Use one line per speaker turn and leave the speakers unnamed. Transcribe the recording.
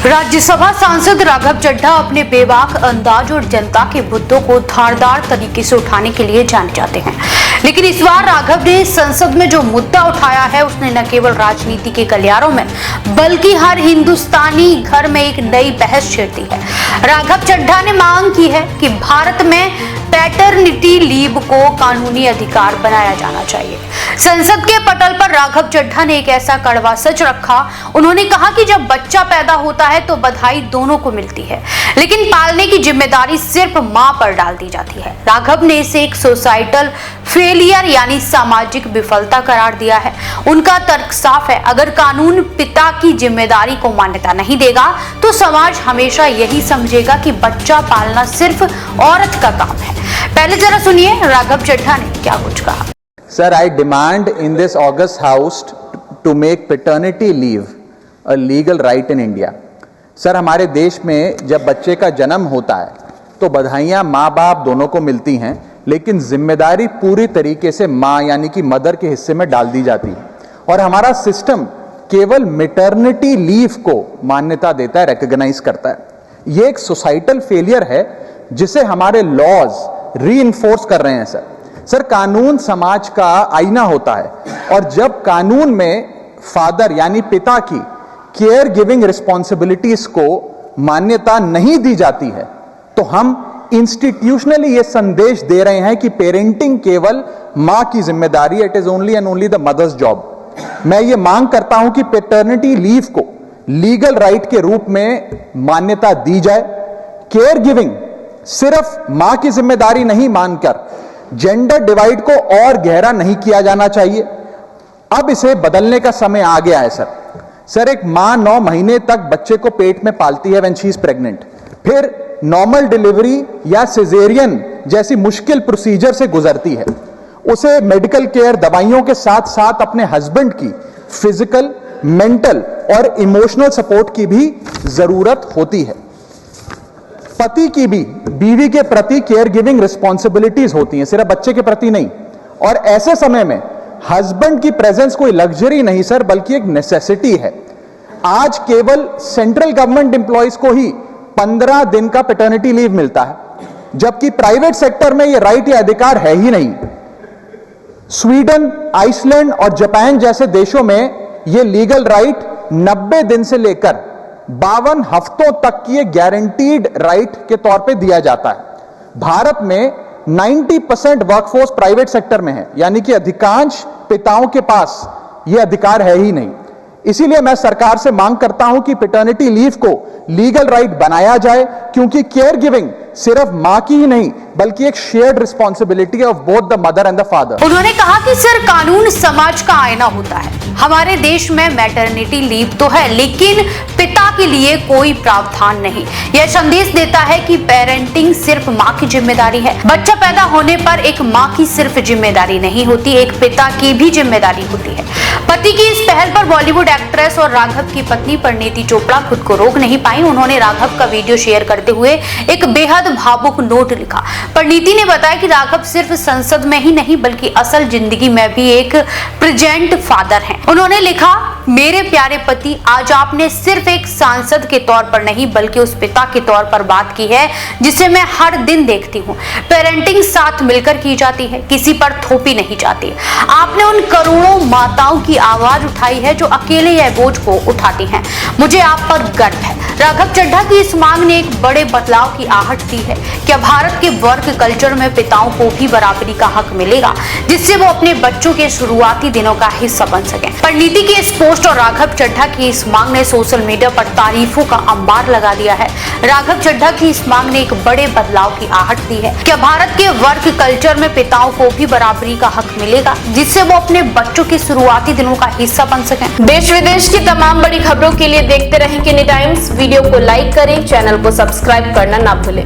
राज्यसभा सांसद राघव चड्ढा अपने बेबाक अंदाज और जनता के मुद्दों को धारदार तरीके से उठाने के लिए जाने जाते हैं, लेकिन इस बार राघव ने संसद में जो मुद्दा उठाया है उसने न केवल राजनीति के गलियारों में बल्कि हर हिंदुस्तानी घर में एक नई बहस छेड़ दी है। राघव चड्ढा ने मांग की है कि भारत में पैटर्निटी लीव को कानूनी अधिकार बनाया जाना चाहिए। संसद के पटल पर राघव चड्ढा ने एक ऐसा कड़वा सच रखा। उन्होंने कहा कि जब बच्चा पैदा होता है तो बधाई दोनों को मिलती है, लेकिन पालने की जिम्मेदारी सिर्फ मां पर डाल दी जाती है। राघव ने इसे एक सोसाइटल फेलियर यानी सामाजिक विफलता करार दिया है। उनका तर्क साफ है, अगर कानून पिता की जिम्मेदारी को मान्यता नहीं देगा तो समाज हमेशा यही समझेगा कि बच्चा पालना सिर्फ औरत का काम है। पहले जरा सुनिए राघव चड्ढा ने क्या कुछ कहा।
Sir, I demand in this August House to make paternity leave a legal right in India. Sir, हमारे देश में जब बच्चे का जन्म होता है तो बधाइयाँ माँ बाप दोनों को मिलती हैं, लेकिन जिम्मेदारी पूरी तरीके से माँ यानी कि मदर के हिस्से में डाल दी जाती है और हमारा सिस्टम केवल मैटरनिटी लीव को मान्यता देता है, रिकॉग्नाइज करता है। ये एक सोसाइटल फेलियर है जिसे हमारे लॉज रीइंफोर्स कर रहे हैं। सर, कानून समाज का आईना होता है और जब कानून में फादर यानी पिता की केयर गिविंग रिस्पॉन्सिबिलिटीज को मान्यता नहीं दी जाती है तो हम इंस्टीट्यूशनली ये संदेश दे रहे हैं कि पेरेंटिंग केवल मां की जिम्मेदारी, it is only and only the mother's job. मैं ये मांग करता हूं कि पैटर्निटी लीव को लीगल राइट के रूप में मान्यता दी जाए। केयर गिविंग सिर्फ मां की जिम्मेदारी नहीं मानकर जेंडर डिवाइड को और गहरा नहीं किया जाना चाहिए। अब इसे बदलने का समय आ गया है। सर, एक मां 9 महीने तक बच्चे को पेट में पालती है व्हेन शी इज प्रेग्नेंट, फिर नॉर्मल डिलीवरी या सिजेरियन जैसी मुश्किल प्रोसीजर से गुजरती है। उसे मेडिकल केयर, दवाइयों के साथ साथ अपने हस्बैंड की फिजिकल, मेंटल और इमोशनल सपोर्ट की भी जरूरत होती है। पति की भी बीवी के प्रति केयर गिविंग रिस्पॉन्सिबिलिटीज होती हैं, सिर्फ बच्चे के प्रति नहीं। और ऐसे समय में हस्बैंड की प्रेजेंस कोई लग्जरी नहीं सर, बल्कि एक नेसेसिटी है। आज केवल सेंट्रल गवर्नमेंट एम्प्लॉयज को ही 15 दिन का पैटर्निटी लीव मिलता है, जबकि प्राइवेट सेक्टर में यह राइट या अधिकार है ही नहीं। स्वीडन, आइसलैंड और जापान जैसे देशों में यह लीगल राइट 90 दिन से लेकर 52 हफ्तों तक की गारंटीड राइट के तौर पे दिया जाता है। भारत में 90% वर्कफोर्स प्राइवेट सेक्टर में है, यानी कि अधिकांश पिताओं के पास यह अधिकार है ही नहीं। इसीलिए मैं सरकार से मांग करता हूं कि पैटर्निटी लीव को लीगल राइट बनाया जाए, क्योंकि केयर गिविंग सिर्फ मां की ही नहीं बल्कि एक shared responsibility of both the mother and the father.
उन्होंने कहा कि सर, कानून समाज का आईना होता है। हमारे देश में मैटरनिटी लीव तो है, लेकिन पिता के लिए कोई प्रावधान नहीं। यह संदेश देता है कि पेरेंटिंग सिर्फ मां की जिम्मेदारी है। बच्चा पैदा होने पर एक मां की सिर्फ जिम्मेदारी नहीं होती, एक पिता की भी जिम्मेदारी होती है। पति की इस पहल पर बॉलीवुड एक्ट्रेस और राघव की पत्नी परिणीति चोपड़ा खुद को रोक नहीं पाई। उन्होंने राघव का वीडियो शेयर करते हुए एक बेहद भावुक नोट लिखा। परिणीति ने बताया कि राघव सिर्फ संसद में ही नहीं बल्कि असल जिंदगी में भी एक प्रेजेंट फादर हैं। उन्होंने लिखा, मेरे प्यारे पति, आज आपने सिर्फ एक सांसद के तौर पर नहीं बल्कि उस पिता के तौर पर बात की है जिसे मैं हर दिन देखती हूँ। पेरेंटिंग साथ मिलकर की जाती है, किसी पर थोपी नहीं जाती। आपने उन करोड़ों माताओं की आवाज उठाई है जो अकेले यह बोझ को उठाती हैं। मुझे आप पर गर्व है। राघव चड्ढा की इस मांग ने एक बड़े बदलाव की आहट दी है। क्या भारत के वर्क कल्चर में पिताओं को भी बराबरी का हक मिलेगा, जिससे वो अपने बच्चों के शुरुआती दिनों का हिस्सा बन सके। परिणीति की इस पोस्ट और राघव चड्ढा की इस मांग ने सोशल मीडिया पर तारीफों का अंबार लगा दिया है। राघव चड्ढा की इस मांग ने एक बड़े बदलाव की आहट दी है। क्या भारत के वर्क कल्चर में पिताओं को भी बराबरी का हक मिलेगा, जिससे वो अपने बच्चों के शुरुआती दिनों का हिस्सा बन सके।
देश विदेश की तमाम बड़ी खबरों के लिए देखते रहें किनी टाइम्स। वीडियो को लाइक करें, चैनल को सब्सक्राइब करना ना भूलें।